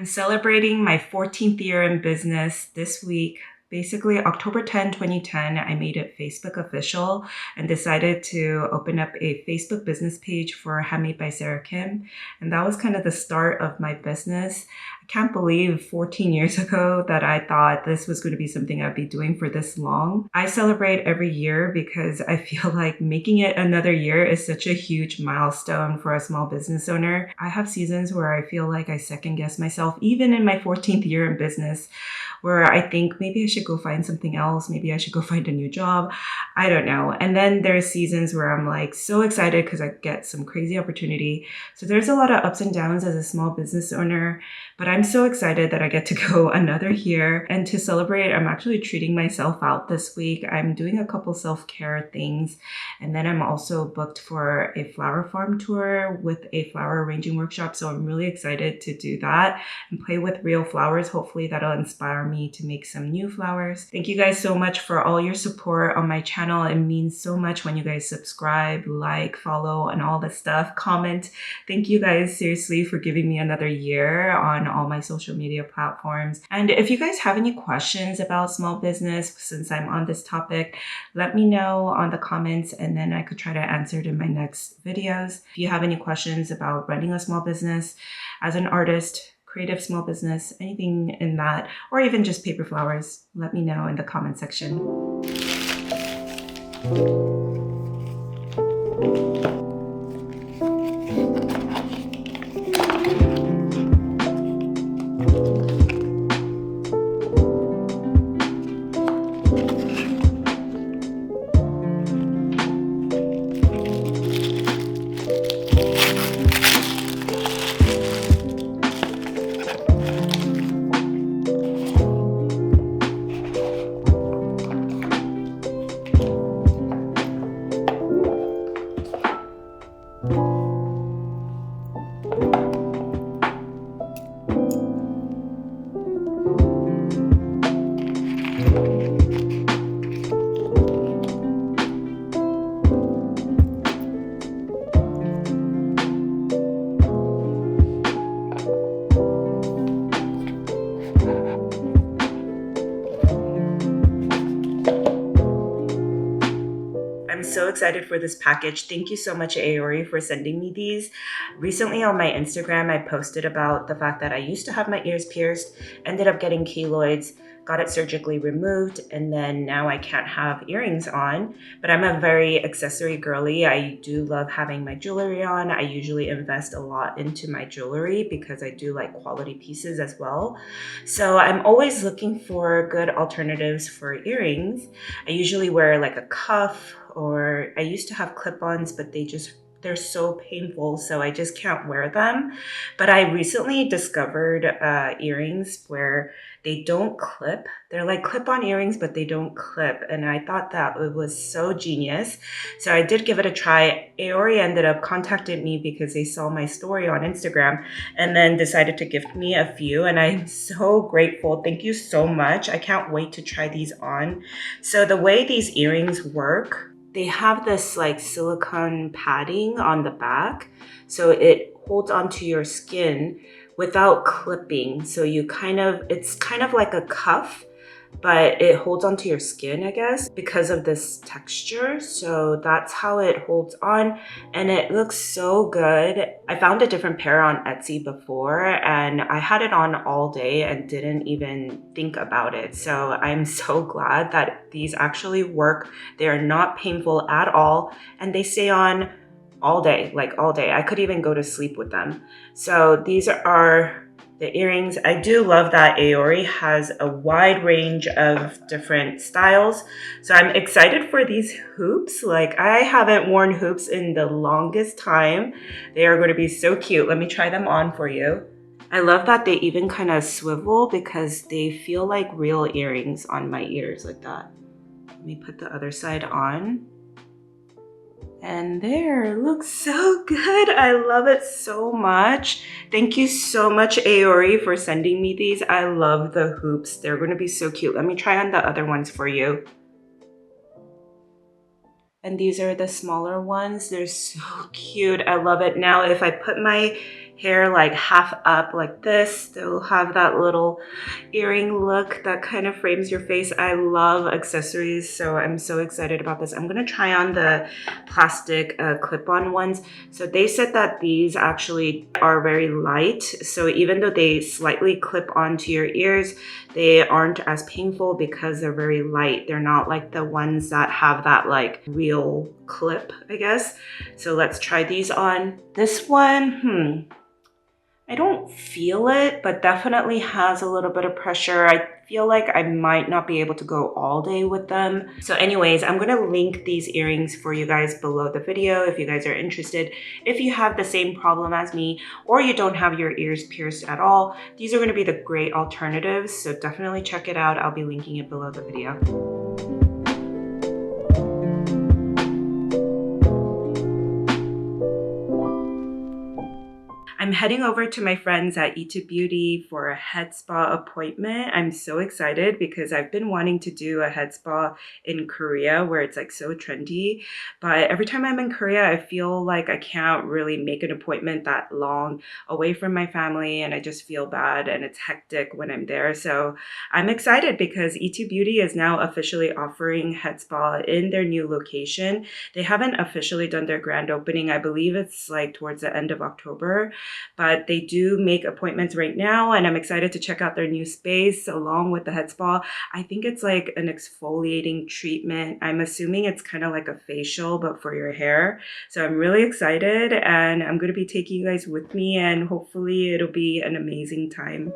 I'm celebrating my 14th year in business this week. Basically, October 10, 2010, I made it Facebook official and decided to open up a Facebook business page for Handmade by Sarah Kim. And that was kind of the start of my business. I can't believe 14 years ago that I thought this was going to be something I'd be doing for this long. I celebrate every year because I feel like making it another year is such a huge milestone for a small business owner. I have seasons where I feel like I second guess myself, even in my 14th year in business, where I think maybe I should go find something else. Maybe I should go find a new job. I don't know. And then there's seasons where I'm like so excited because I get some crazy opportunity. So there's a lot of ups and downs as a small business owner, but I'm so excited that I get to go another year. And to celebrate, I'm actually treating myself out this week. I'm doing a couple self-care things. And then I'm also booked for a flower farm tour with a flower arranging workshop. So I'm really excited to do that and play with real flowers. Hopefully that'll inspire me to make some new flowers. Thank you guys so much for all your support on my channel. It means so much when you guys subscribe, like, follow, and all this stuff. Comment. Thank you guys seriously for giving me another year on all my social media platforms. And if you guys have any questions about small business, since I'm on this topic, let me know on the comments and then I could try to answer it in my next videos. If you have any questions about running a small business as an artist, creative small business, anything in that, or even just paper flowers, let me know in the comment section. I'm so excited for this package. Thank you so much, Aori, for sending me these. Recently on my Instagram, I posted about the fact that I used to have my ears pierced, ended up getting keloids, got it surgically removed, and then now I can't have earrings on. But I'm a very accessory girly. I do love having my jewelry on. I usually invest a lot into my jewelry because I do like quality pieces as well. So I'm always looking for good alternatives for earrings. I usually wear like a cuff, or I used to have clip-ons, but they're so painful, so I just can't wear them. But I recently discovered earrings where they don't clip. They're like clip-on earrings, but they don't clip. And I thought that it was so genius. So I did give it a try. Aori ended up contacting me because they saw my story on Instagram and then decided to gift me a few. And I'm so grateful. Thank you so much. I can't wait to try these on. So the way these earrings work, they have this like silicone padding on the back, so it holds onto your skin without clipping. So it's kind of like a cuff, but it holds onto your skin, I guess, because of this texture. So that's how it holds on, and it looks so good. I found a different pair on Etsy before, and I had it on all day and didn't even think about it. So I'm so glad that these actually work. They are not painful at all, and they stay on all day, like all day. I could even go to sleep with them. So these are the earrings. I do love that Aori has a wide range of different styles. So I'm excited for these hoops. Like, I haven't worn hoops in the longest time. They are going to be so cute. Let me try them on for you. I love that they even kind of swivel because they feel like real earrings on my ears like that. Let me put the other side on. And there, it looks so good. I love it so much. Thank you so much, Aori, for sending me these. I love the hoops. They're gonna be so cute. Let me try on the other ones for you. And these are the smaller ones. They're so cute. I love it. Now, if I put my hair like half up like this, still have that little earring look that kind of frames your face. I love accessories, so I'm so excited about this. I'm gonna try on the plastic clip-on ones. So they said that these actually are very light, so even though they slightly clip onto your ears, they aren't as painful because they're very light. They're not like the ones that have that like real clip, I guess. So let's try these on. This one, I don't feel it, but definitely has a little bit of pressure. I feel like I might not be able to go all day with them. So anyways, I'm gonna link these earrings for you guys below the video if you guys are interested. If you have the same problem as me, or you don't have your ears pierced at all, these are gonna be the great alternatives. So definitely check it out. I'll be linking it below the video. I'm heading over to my friends at E2 Beauty for a head spa appointment. I'm so excited because I've been wanting to do a head spa in Korea where it's like so trendy. But every time I'm in Korea, I feel like I can't really make an appointment that long away from my family, and I just feel bad and it's hectic when I'm there. So I'm excited because E2 Beauty is now officially offering head spa in their new location. They haven't officially done their grand opening. I believe it's like towards the end of October. But they do make appointments right now, and I'm excited to check out their new space along with the head spa. I think it's like an exfoliating treatment. I'm assuming it's kind of like a facial, but for your hair. So I'm really excited, and I'm going to be taking you guys with me, and hopefully it'll be an amazing time.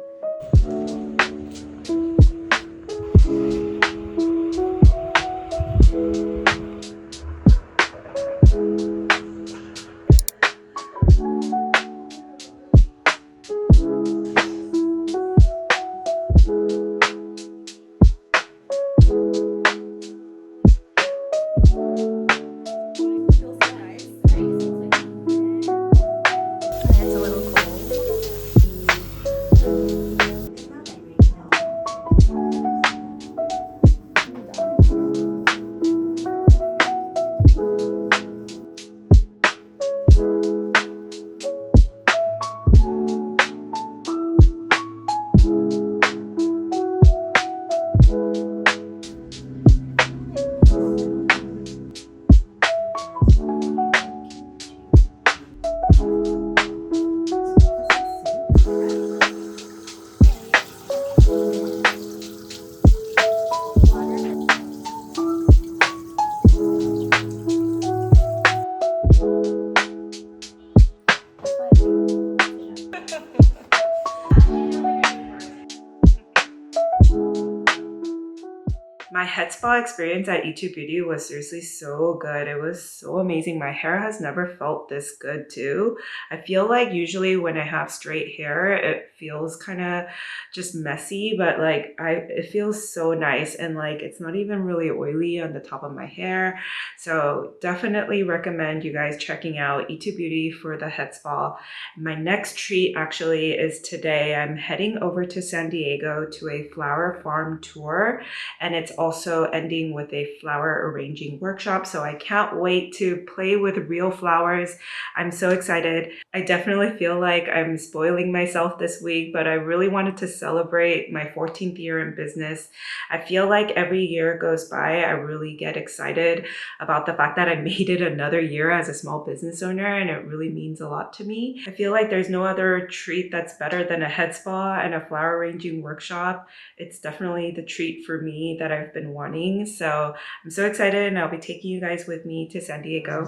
My head spa experience at E2 Beauty was seriously so good. It was so amazing. My hair has never felt this good too. I feel like usually when I have straight hair, it feels kind of just messy, but like it feels so nice, and like it's not even really oily on the top of my hair. So definitely recommend you guys checking out E2 Beauty for the head spa. My next treat actually is today. I'm heading over to San Diego to a flower farm tour, and it's also ending with a flower arranging workshop. So I can't wait to play with real flowers. I'm so excited. I definitely feel like I'm spoiling myself this week, but I really wanted to celebrate my 14th year in business. I feel like every year goes by, I really get excited about the fact that I made it another year as a small business owner, and it really means a lot to me. I feel like there's no other treat that's better than a head spa and a flower arranging workshop. It's definitely the treat for me that I've been wanting. So I'm so excited, and I'll be taking you guys with me to San Diego.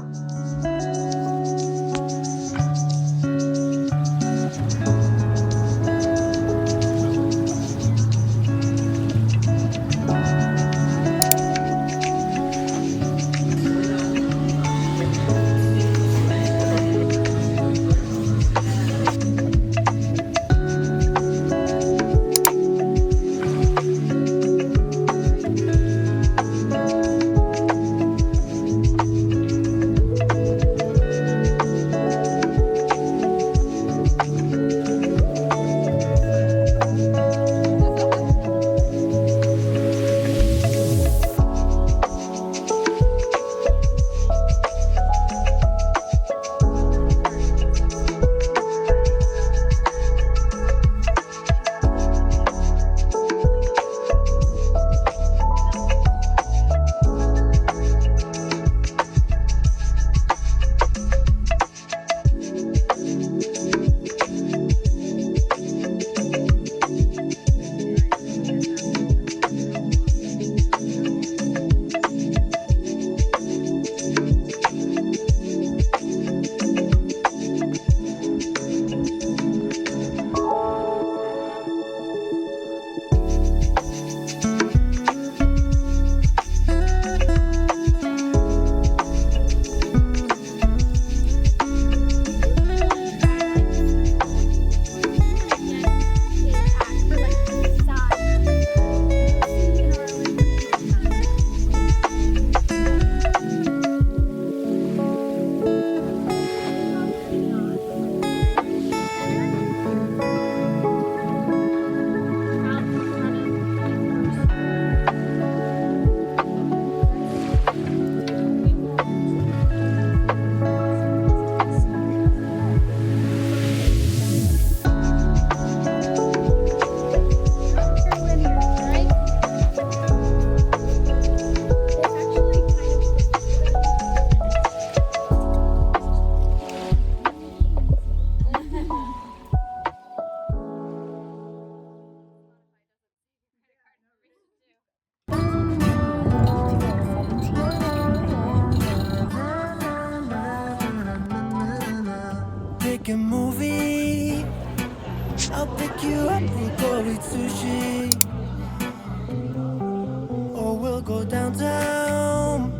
go downtown.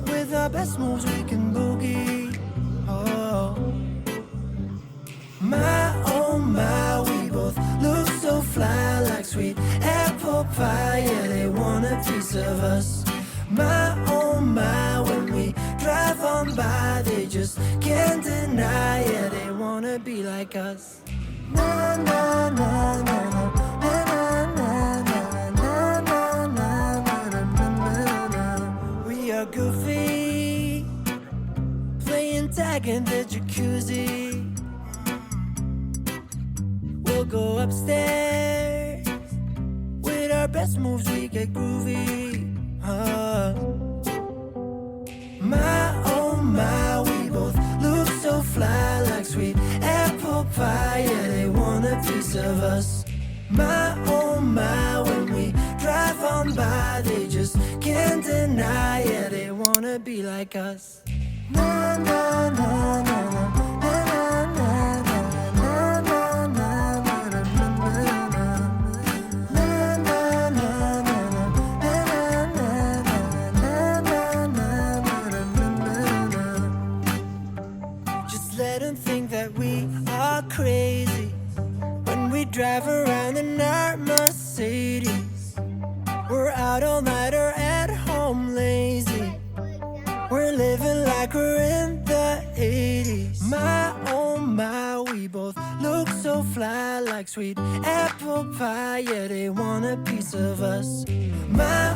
With our best moves we can boogie. Oh my, we both look so fly, like sweet apple pie. Yeah, they want a piece of us. My, when we drive on by, they just can't deny. Yeah, they wanna be like us. Na na na na na na na na na na na na. We are goofy, playing tag in the jacuzzi. We'll go upstairs. With our best moves we get groovy. My, we both look so fly, like sweet apple pie. Yeah, they want a piece of us. My, when we drive on by, they just can't deny. Yeah, they wanna be like us. Na na na na na na na na na. Let them think that we are crazy when we drive around in our Mercedes. We're out all night or at home lazy. We're living like we're in the 80s. My, we both look so fly, like sweet apple pie. Yeah, they want a piece of us. My,